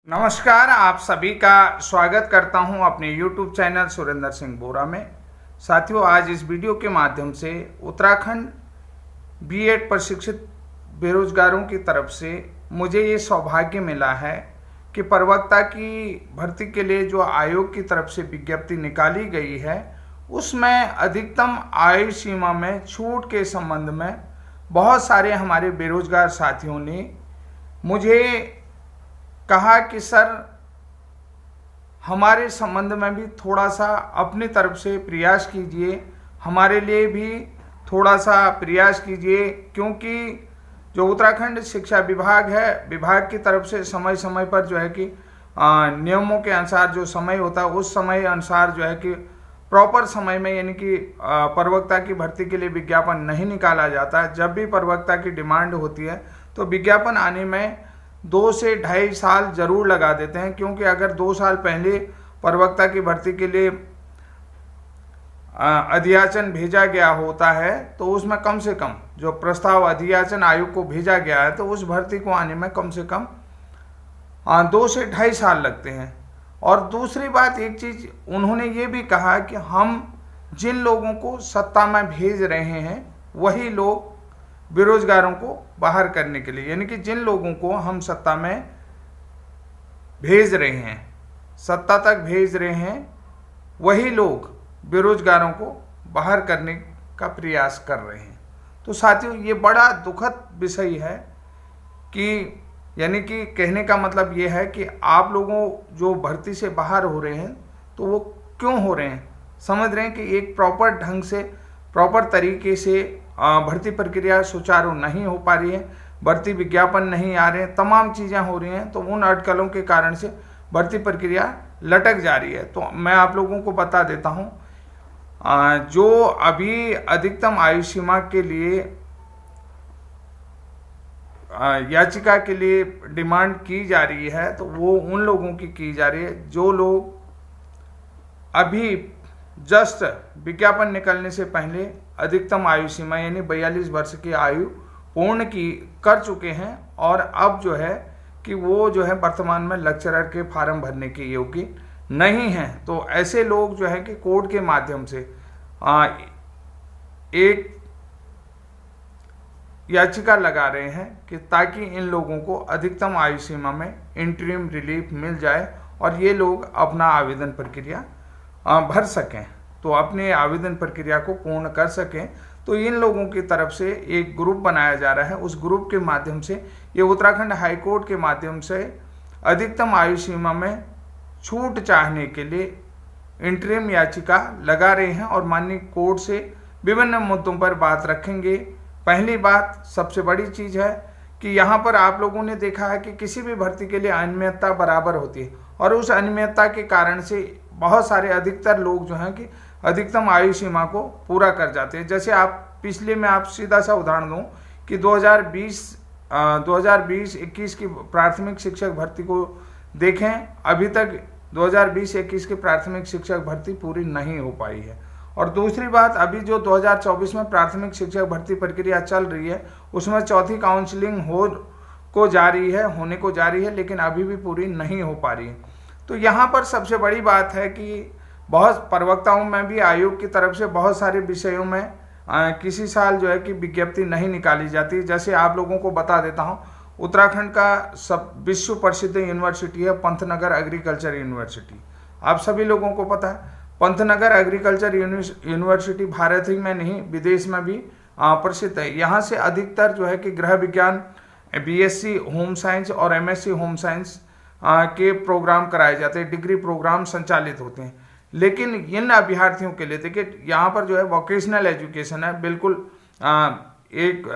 नमस्कार, आप सभी का स्वागत करता हूं अपने YouTube चैनल सुरेंद्र सिंह बोरा में। साथियों, आज इस वीडियो के माध्यम से उत्तराखंड बीएड प्रशिक्षित बेरोजगारों की तरफ से मुझे ये सौभाग्य मिला है कि प्रवक्ता की भर्ती के लिए जो आयोग की तरफ से विज्ञप्ति निकाली गई है उसमें अधिकतम आयु सीमा में छूट के संबंध में बहुत सारे हमारे बेरोजगार साथियों ने मुझे कहा कि सर, हमारे संबंध में भी थोड़ा सा अपनी तरफ से प्रयास कीजिए, हमारे लिए भी थोड़ा सा प्रयास कीजिए, क्योंकि जो उत्तराखंड शिक्षा विभाग है, विभाग की तरफ से समय समय पर जो है कि नियमों के अनुसार जो समय होता है उस समय अनुसार जो है कि प्रॉपर समय में यानी कि प्रवक्ता की भर्ती के लिए विज्ञापन नहीं निकाला जाता। जब भी प्रवक्ता की डिमांड होती है तो विज्ञापन आने में 2 से ढाई साल जरूर लगा देते हैं, क्योंकि अगर 2 साल पहले प्रवक्ता की भर्ती के लिए अधियाचन भेजा गया होता है तो उसमें कम से कम जो प्रस्ताव अधियाचन आयोग को भेजा गया है तो उस भर्ती को आने में कम से कम 2 से ढाई साल लगते हैं। और दूसरी बात, एक चीज उन्होंने ये भी कहा कि हम जिन लोगों को सत्ता में भेज रहे हैं वही लोग बेरोजगारों को बाहर करने के लिए, यानी कि जिन लोगों को हम सत्ता में भेज रहे हैं, सत्ता तक भेज रहे हैं, वही लोग बेरोजगारों को बाहर करने का प्रयास कर रहे हैं। तो साथियों, ये बड़ा दुखद विषय है कि यानी कि कहने का मतलब ये है कि आप लोगों जो भर्ती से बाहर हो रहे हैं तो वो क्यों हो रहे हैं, समझ रहे हैं कि एक प्रॉपर ढंग से प्रॉपर तरीके से भर्ती प्रक्रिया सुचारू नहीं हो पा रही है, भर्ती विज्ञापन नहीं आ रहे हैं, तमाम चीज़ें हो रही हैं, तो उन अटकलों के कारण से भर्ती प्रक्रिया लटक जा रही है। तो मैं आप लोगों को बता देता हूं, जो अभी अधिकतम आयु सीमा के लिए याचिका के लिए डिमांड की जा रही है तो वो उन लोगों की जा रही है जो लोग अभी जस्ट विज्ञापन निकलने से पहले अधिकतम आयु सीमा यानी 42 वर्ष की आयु पूर्ण की कर चुके हैं और अब जो है कि वो जो है वर्तमान में लेक्चरर के फॉर्म भरने के योग्य नहीं हैं। तो ऐसे लोग जो है कि कोर्ट के माध्यम से एक याचिका लगा रहे हैं कि ताकि इन लोगों को अधिकतम आयु सीमा में इंटरिम रिलीफ मिल जाए और ये लोग अपना आवेदन प्रक्रिया भर सकें, तो अपने आवेदन प्रक्रिया को पूर्ण कर सकें। तो इन लोगों की तरफ से एक ग्रुप बनाया जा रहा है, उस ग्रुप के माध्यम से ये उत्तराखंड हाई कोर्ट के माध्यम से अधिकतम आयु सीमा में छूट चाहने के लिए इंटरिम याचिका लगा रहे हैं और माननीय कोर्ट से विभिन्न मुद्दों पर बात रखेंगे। पहली बात, सबसे बड़ी चीज़ है कि यहाँ पर आप लोगों ने देखा है कि किसी भी भर्ती के लिए अनियमितता बराबर होती है और उस अनियमितता के कारण से बहुत सारे अधिकतर लोग जो हैं कि अधिकतम आयु सीमा को पूरा कर जाते हैं। जैसे आप पिछले में आप सीधा सा उदाहरण दूं कि 2020-21 की प्राथमिक शिक्षक भर्ती को देखें, अभी तक 2020-21 की प्राथमिक शिक्षक भर्ती पूरी नहीं हो पाई है। और दूसरी बात, अभी जो 2024 में प्राथमिक शिक्षक भर्ती प्रक्रिया चल रही है उसमें चौथी काउंसलिंग होने को जा रही है, लेकिन अभी भी पूरी नहीं हो पा रही है। तो यहाँ पर सबसे बड़ी बात है कि बहुत प्रवक्ताओं में भी आयोग की तरफ से बहुत सारे विषयों में किसी साल जो है कि विज्ञप्ति नहीं निकाली जाती। जैसे आप लोगों को बता देता हूँ, उत्तराखंड का सब विश्व प्रसिद्ध यूनिवर्सिटी है पंतनगर एग्रीकल्चर यूनिवर्सिटी। आप सभी लोगों को पता है पंतनगर एग्रीकल्चर यूनिवर्सिटी भारत ही में नहीं विदेश में भी प्रसिद्ध है। यहाँ से अधिकतर जो है कि गृह विज्ञान, बीएससी होम साइंस और एमएससी होम साइंस के प्रोग्राम कराए जाते हैं, डिग्री प्रोग्राम संचालित होते हैं। लेकिन इन अभ्यर्थियों के लिए देखिए यहाँ पर जो है वोकेशनल एजुकेशन है, बिल्कुल एक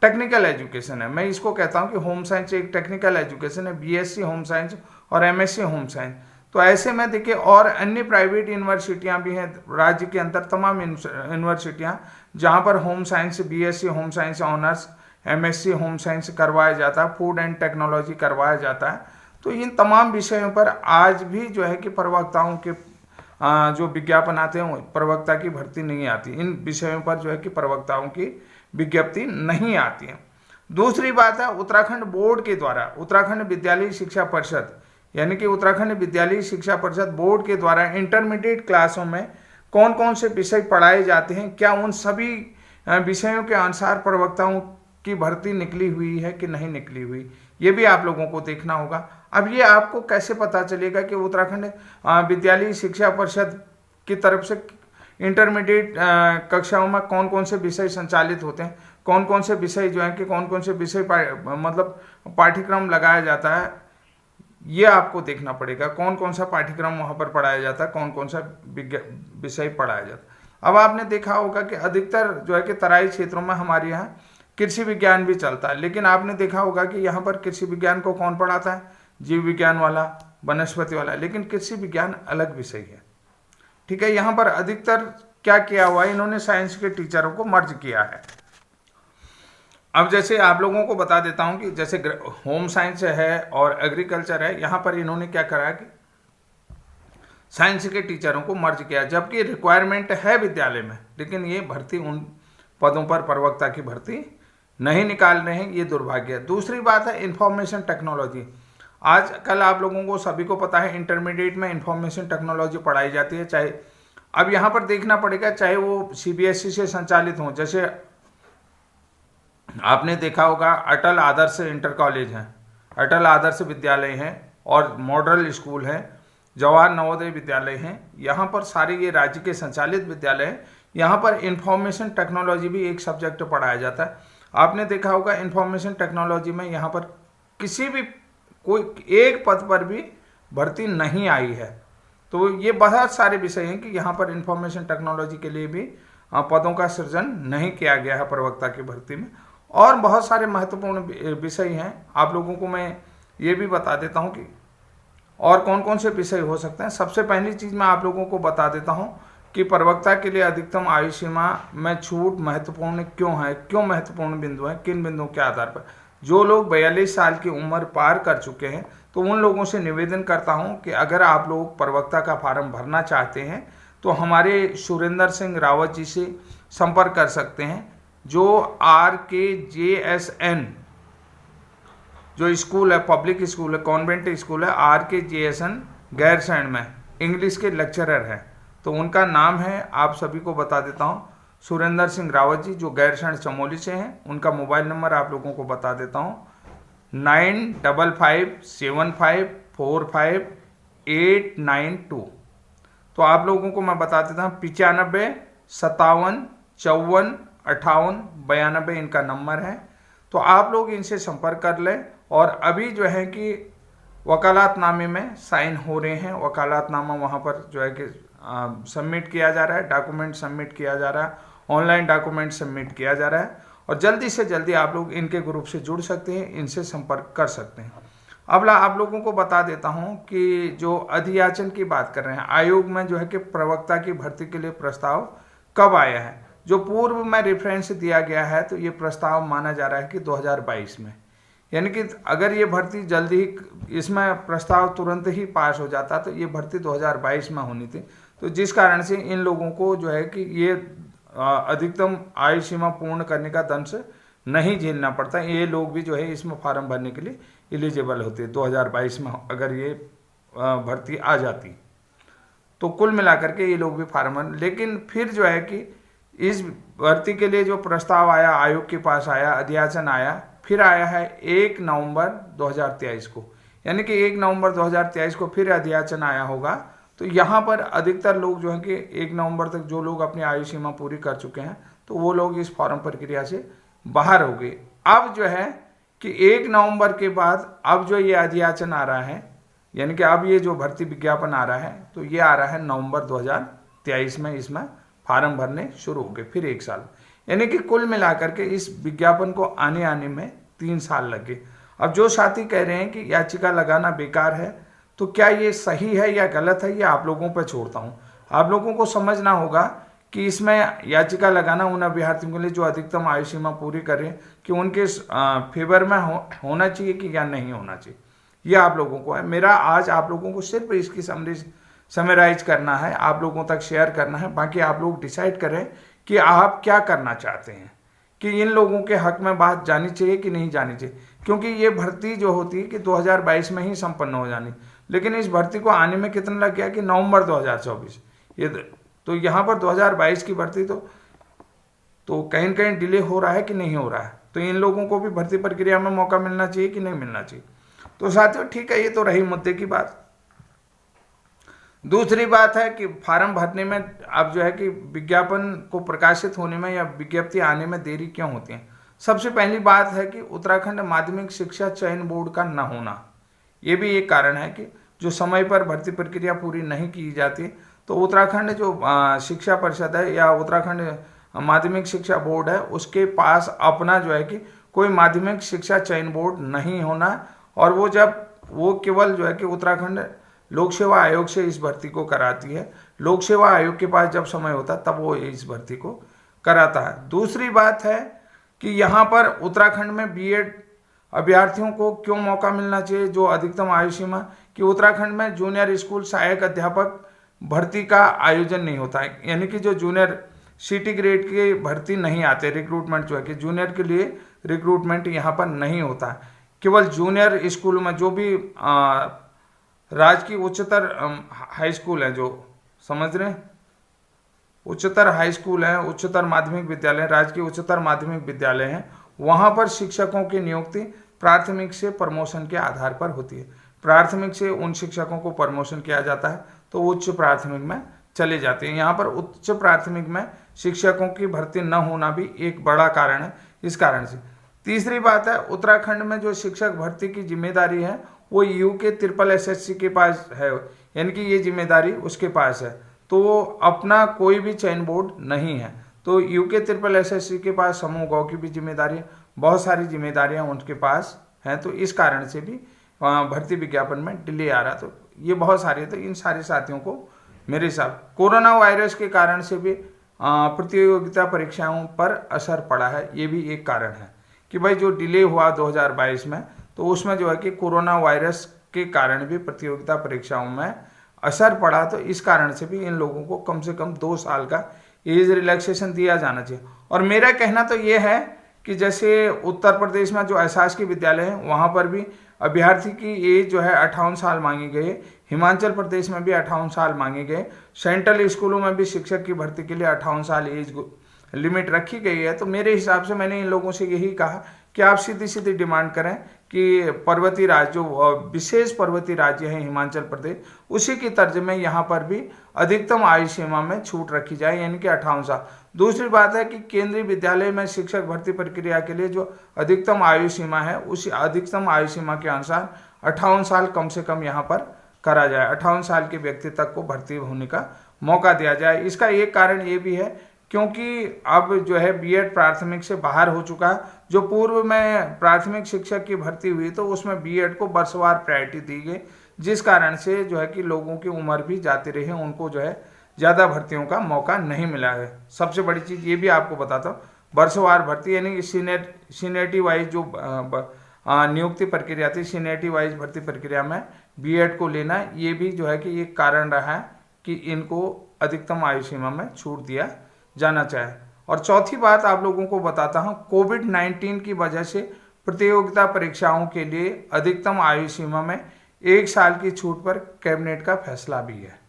टेक्निकल एजुकेशन है। मैं इसको कहता हूँ कि होम साइंस एक टेक्निकल एजुकेशन है, बीएससी होम साइंस और एमएससी होम साइंस। तो ऐसे में देखिए और अन्य प्राइवेट यूनिवर्सिटियाँ भी हैं राज्य के अंदर, तमाम यूनिवर्सिटियाँ जहाँ पर home science, BSc home science honours, MSc home science करवाया जाता है, फूड एंड टेक्नोलॉजी करवाया जाता है। तो इन तमाम विषयों पर आज भी जो है कि प्रवक्ताओं के जो विज्ञापन आते हैं प्रवक्ता की भर्ती नहीं आती, इन विषयों पर जो है कि प्रवक्ताओं की विज्ञप्ति नहीं आती है। दूसरी बात है उत्तराखंड बोर्ड के द्वारा, उत्तराखंड विद्यालय शिक्षा परिषद यानी कि उत्तराखंड विद्यालय शिक्षा परिषद बोर्ड के द्वारा इंटरमीडिएट क्लासों में कौन कौन से विषय पढ़ाए जाते हैं, क्या उन सभी विषयों के अनुसार प्रवक्ताओं की भर्ती निकली हुई है कि नहीं निकली हुई, ये भी आप लोगों को देखना होगा। अब ये आपको कैसे पता चलेगा कि उत्तराखंड विद्यालय शिक्षा परिषद की तरफ से इंटरमीडिएट कक्षाओं में कौन कौन से विषय संचालित होते हैं, कौन कौन से विषय जो है कि कौन कौन से विषय मतलब पाठ्यक्रम लगाया जाता है, ये आपको देखना पड़ेगा। कौन कौन सा पाठ्यक्रम वहाँ पर पढ़ाया जाता है, कौन कौन सा विषय पढ़ाया जाता है। अब आपने देखा होगा कि अधिकतर जो है कि तराई क्षेत्रों में हमारे यहाँ कृषि विज्ञान भी चलता है, लेकिन आपने देखा होगा कि यहाँ पर कृषि विज्ञान को कौन पढ़ाता है, जीव विज्ञान वाला, वनस्पति वाला, लेकिन कृषि विज्ञान अलग विषय है। ठीक है, यहाँ पर अधिकतर क्या किया हुआ है, इन्होंने साइंस के टीचरों को मर्ज किया है। अब जैसे आप लोगों को बता देता हूँ कि जैसे होम साइंस है और एग्रीकल्चर है, यहाँ पर इन्होंने क्या करा कि साइंस के टीचरों को मर्ज किया, जबकि रिक्वायरमेंट है विद्यालय में, लेकिन ये भर्ती उन पदों पर प्रवक्ता की भर्ती नहीं निकाल रहे हैं, ये दुर्भाग्य है। दूसरी बात है इंफॉर्मेशन टेक्नोलॉजी। आजकल आप लोगों को सभी को पता है इंटरमीडिएट में इंफॉर्मेशन टेक्नोलॉजी पढ़ाई जाती है, चाहे अब यहाँ पर देखना पड़ेगा चाहे वो सीबीएसई से संचालित हो, जैसे आपने देखा होगा अटल आदर्श इंटर कॉलेज हैं, अटल आदर्श विद्यालय हैं और मॉडल स्कूल है, जवाहर नवोदय विद्यालय हैं, यहाँ पर सारे ये राज्य के संचालित विद्यालय हैं। यहाँ पर इंफॉर्मेशन टेक्नोलॉजी भी एक सब्जेक्ट पढ़ाया जाता है। आपने देखा होगा इंफॉर्मेशन टेक्नोलॉजी में यहाँ पर किसी भी कोई एक पद पर भी भर्ती नहीं आई है। तो ये बहुत सारे विषय हैं कि यहाँ पर इंफॉर्मेशन टेक्नोलॉजी के लिए भी पदों का सृजन नहीं किया गया है प्रवक्ता की भर्ती में। और बहुत सारे महत्वपूर्ण विषय हैं, आप लोगों को मैं ये भी बता देता हूँ कि और कौन कौन से विषय हो सकते हैं। सबसे पहली चीज़ मैं आप लोगों को बता देता हूँ कि प्रवक्ता के लिए अधिकतम आयु सीमा में छूट महत्वपूर्ण क्यों है, क्यों महत्वपूर्ण बिंदु है, किन बिंदुओं के आधार पर। जो लोग 42 साल की उम्र पार कर चुके हैं तो उन लोगों से निवेदन करता हूं कि अगर आप लोग प्रवक्ता का फार्म भरना चाहते हैं तो हमारे सुरेंद्र सिंह रावत जी से संपर्क कर सकते हैं, जो RKJSN जो स्कूल है, पब्लिक स्कूल है, कॉन्वेंट स्कूल है, RKJSN गैरसैंण में इंग्लिश के लेक्चरर हैं। तो उनका नाम है, आप सभी को बता देता हूँ, सुरेंद्र सिंह रावत जी, जो गैरसैंण चमोली से हैं। उनका मोबाइल नंबर आप लोगों को बता देता हूँ, 9555754892। तो आप लोगों को मैं बता देता हूँ 95 57 54 58 92 इनका नंबर है। तो आप लोग इनसे संपर्क कर लें। और अभी जो है कि वकालतनामे में साइन हो रहे हैं, वकालतनामा वहाँ पर जो है कि सबमिट किया जा रहा है, डॉक्यूमेंट सबमिट किया जा रहा है, ऑनलाइन डॉक्यूमेंट सबमिट किया जा रहा है। और जल्दी से जल्दी आप लोग इनके ग्रुप से जुड़ सकते हैं, इनसे संपर्क कर सकते हैं। अब आप लोगों को बता देता हूं कि जो अधियाचन की बात कर रहे हैं, आयोग में जो है कि प्रवक्ता की भर्ती के लिए प्रस्ताव कब आया है। जो पूर्व में रेफरेंस दिया गया है तो ये प्रस्ताव माना जा रहा है कि 2022 में, यानी कि अगर ये भर्ती जल्दी ही, इसमें प्रस्ताव तुरंत ही पास हो जाता तो ये भर्ती 2022 में होनी थी। तो जिस कारण से इन लोगों को जो है कि ये अधिकतम आयु सीमा पूर्ण करने का दंश नहीं झेलना पड़ता। ये लोग भी जो है इसमें फार्म भरने के लिए एलिजिबल होते 2022 में, अगर ये भर्ती आ जाती तो कुल मिलाकर के ये लोग भी फार्म भर। लेकिन फिर जो है कि इस भर्ती के लिए जो प्रस्ताव आया, आयोग के पास आया, अधियाचन आया, फिर आया है 1 नवंबर 2023 को, यानी कि 1 नवंबर 2023 को फिर अधियाचन आया होगा। तो यहाँ पर अधिकतर लोग जो हैं कि 1 नवंबर तक जो लोग अपनी आयु सीमा पूरी कर चुके हैं तो वो लोग इस फॉर्म प्रक्रिया से बाहर हो गए। अब जो है कि 1 नवंबर के बाद अब जो ये अधियाचन आ रहा है, यानी कि अब ये जो भर्ती विज्ञापन आ रहा है तो ये आ रहा है नवंबर 2023 में, इसमें फार्म भरने शुरू हो गए फिर 1 साल, यानी कि कुल मिलाकर के इस विज्ञापन को आने में 3 साल लग गए। अब जो साथी कह रहे हैं कि याचिका लगाना बेकार है, तो क्या ये सही है या गलत है, ये आप लोगों पर छोड़ता हूँ। आप लोगों को समझना होगा कि इसमें याचिका लगाना उन अभ्यर्थियों के लिए जो अधिकतम आयु सीमा पूरी करें कि उनके फेवर में होना चाहिए कि या नहीं होना चाहिए, ये आप लोगों को है। मेरा आज आप लोगों को सिर्फ इसकी समराइज करना है, आप लोगों तक शेयर करना है। बाकी आप लोग डिसाइड करें कि आप क्या करना चाहते हैं, कि इन लोगों के हक में बात जानी चाहिए कि नहीं जानी चाहिए, क्योंकि ये भर्ती जो होती है कि 2022 में ही संपन्न हो जानी, लेकिन इस भर्ती को आने में कितना लग गया कि नवंबर 2024। ये तो यहाँ पर 2022 की भर्ती तो कहीं न कहीं डिले हो रहा है कि नहीं हो रहा है। तो इन लोगों को भी भर्ती प्रक्रिया में मौका मिलना चाहिए कि नहीं मिलना चाहिए। तो साथियों ठीक है, ये तो रही मुद्दे की बात। दूसरी बात है कि फार्म भरने में अब जो है कि विज्ञापन को प्रकाशित होने में या विज्ञप्ति आने में देरी क्यों होती है। सबसे पहली बात है कि उत्तराखंड माध्यमिक शिक्षा चयन बोर्ड का न होना, ये भी एक कारण है कि जो समय पर भर्ती प्रक्रिया पूरी नहीं की जाती। तो उत्तराखंड जो शिक्षा परिषद है या उत्तराखंड माध्यमिक शिक्षा बोर्ड है, उसके पास अपना जो है कि कोई माध्यमिक शिक्षा चयन बोर्ड नहीं होना, और वो केवल जो है कि उत्तराखंड लोक सेवा आयोग से इस भर्ती को कराती है। लोक सेवा आयोग के पास जब समय होता है तब वो इस भर्ती को कराता है। दूसरी बात है कि यहाँ पर उत्तराखंड में बीएड अभ्यर्थियों को क्यों मौका मिलना चाहिए, जो अधिकतम आयु सीमा, कि उत्तराखंड में जूनियर स्कूल सहायक अध्यापक भर्ती का आयोजन नहीं होता है, यानी कि जो जूनियर सीटी ग्रेड के भर्ती नहीं आते, रिक्रूटमेंट जो है कि जूनियर के लिए रिक्रूटमेंट यहाँ पर नहीं होता है। केवल जूनियर स्कूल में जो भी राजकीय उच्चतर हाई स्कूल है, जो समझ रहे हैं, उच्चतर हाई स्कूल है, उच्चतर माध्यमिक विद्यालय, राजकीय उच्चतर माध्यमिक विद्यालय हैं, वहाँ पर शिक्षकों की नियुक्ति प्राथमिक से प्रमोशन के आधार पर होती है। प्राथमिक से उन शिक्षकों को प्रमोशन किया जाता है तो उच्च प्राथमिक में चले जाते हैं। यहाँ पर उच्च प्राथमिक में शिक्षकों की भर्ती न होना भी एक बड़ा कारण है इस कारण से। तीसरी बात है, उत्तराखंड में जो शिक्षक भर्ती की जिम्मेदारी है वो यूके ट्रिपल एसएससी के पास है, यानी कि ये जिम्मेदारी उसके पास है, तो अपना कोई भी चयन बोर्ड नहीं है। तो यूके ट्रिपल एसएससी के पास समूह गौ की भी जिम्मेदारी है, बहुत सारी जिम्मेदारियां उनके पास हैं, तो इस कारण से भी भर्ती विज्ञापन में डिले आ रहा। तो ये बहुत सारी, तो इन सारे साथियों को मेरे हिसाब कोरोना वायरस के कारण से भी प्रतियोगिता परीक्षाओं पर असर पड़ा है, ये भी एक कारण है कि भाई जो डिले हुआ 2022 में, तो उसमें जो है कि कोरोना वायरस के कारण भी प्रतियोगिता परीक्षाओं में असर पड़ा। तो इस कारण से भी इन लोगों को कम से कम 2 साल का एज रिलैक्सेशन दिया जाना चाहिए। और मेरा कहना तो ये है कि जैसे उत्तर प्रदेश में जो शासकीय विद्यालय है वहाँ पर भी अभ्यर्थी की एज जो है 58 साल मांगी गई है, हिमाचल प्रदेश में भी 58 साल मांगे गए, सेंट्रल स्कूलों में भी शिक्षक की भर्ती के लिए 58 साल एज लिमिट रखी गई है। तो मेरे हिसाब से मैंने इन लोगों से यही कहा कि आप सीधी सीधी डिमांड करें कि पर्वतीय राज्य, जो विशेष पर्वतीय राज्य है हिमाचल प्रदेश, उसी की तर्ज में यहाँ पर भी अधिकतम आयु सीमा में छूट रखी जाए, यानी कि 58 साल। दूसरी बात है कि केंद्रीय विद्यालय में शिक्षक भर्ती प्रक्रिया के लिए जो अधिकतम आयु सीमा है, उसी अधिकतम आयु सीमा के अनुसार 58 साल कम से कम यहाँ पर करा जाए, 58 साल के व्यक्ति तक को भर्ती होने का मौका दिया जाए। इसका एक कारण ये भी है क्योंकि अब जो है बीएड प्राथमिक से बाहर हो चुका है। जो पूर्व में प्राथमिक शिक्षक की भर्ती हुई तो उसमें बीएड को वर्षवार प्रायोरिटी दी गई, जिस कारण से जो है कि लोगों की उम्र भी जाती रही, उनको जो है ज़्यादा भर्तियों का मौका नहीं मिला है। सबसे बड़ी चीज़ ये भी आपको बताता हूँ, वर्षवार भर्ती यानी सीनियरिटी वाइज जो नियुक्ति प्रक्रिया थी, सीनियरिटी वाइज भर्ती प्रक्रिया में बीएड को लेना, ये भी जो है कि एक कारण रहा है कि इनको अधिकतम आयु सीमा में छूट दिया जाना चाहिए। और चौथी बात आप लोगों को बताता हूँ, कोविड-19 की वजह से प्रतियोगिता परीक्षाओं के लिए अधिकतम आयु सीमा में 1 साल की छूट पर कैबिनेट का फैसला भी है।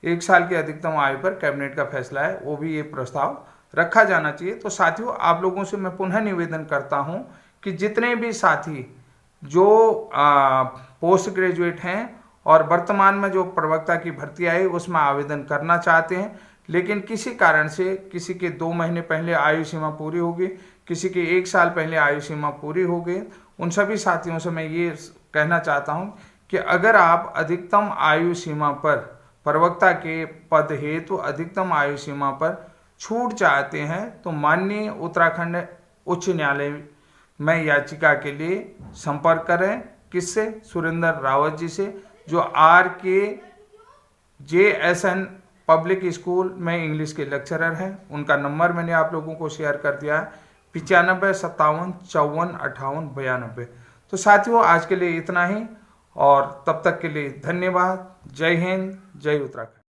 1 साल की अधिकतम आयु पर कैबिनेट का फैसला है, वो भी ये प्रस्ताव रखा जाना चाहिए। तो साथियों, आप लोगों से मैं पुनः निवेदन करता हूँ कि जितने भी साथी जो पोस्ट ग्रेजुएट हैं और वर्तमान में जो प्रवक्ता की भर्ती आई उसमें आवेदन करना चाहते हैं, लेकिन किसी कारण से किसी के 2 महीने पहले आयु सीमा पूरी हो गई, किसी के 1 साल पहले आयु सीमा पूरी हो गई, उन सभी साथियों से मैं ये कहना चाहता हूँ कि अगर आप अधिकतम आयु सीमा पर प्रवक्ता के पद हेतु अधिकतम आयु सीमा पर छूट चाहते हैं तो माननीय उत्तराखंड उच्च न्यायालय में याचिका के लिए संपर्क करें। किससे? सुरेंद्र रावत जी से, जो RKJSN पब्लिक स्कूल में इंग्लिश के लेक्चरर हैं। उनका नंबर मैंने आप लोगों को शेयर कर दिया है, 95 57 54 58 92। तो साथियों, आज के लिए इतना ही और तब तक के लिए धन्यवाद। जय हिंद, जय उत्तराखंड।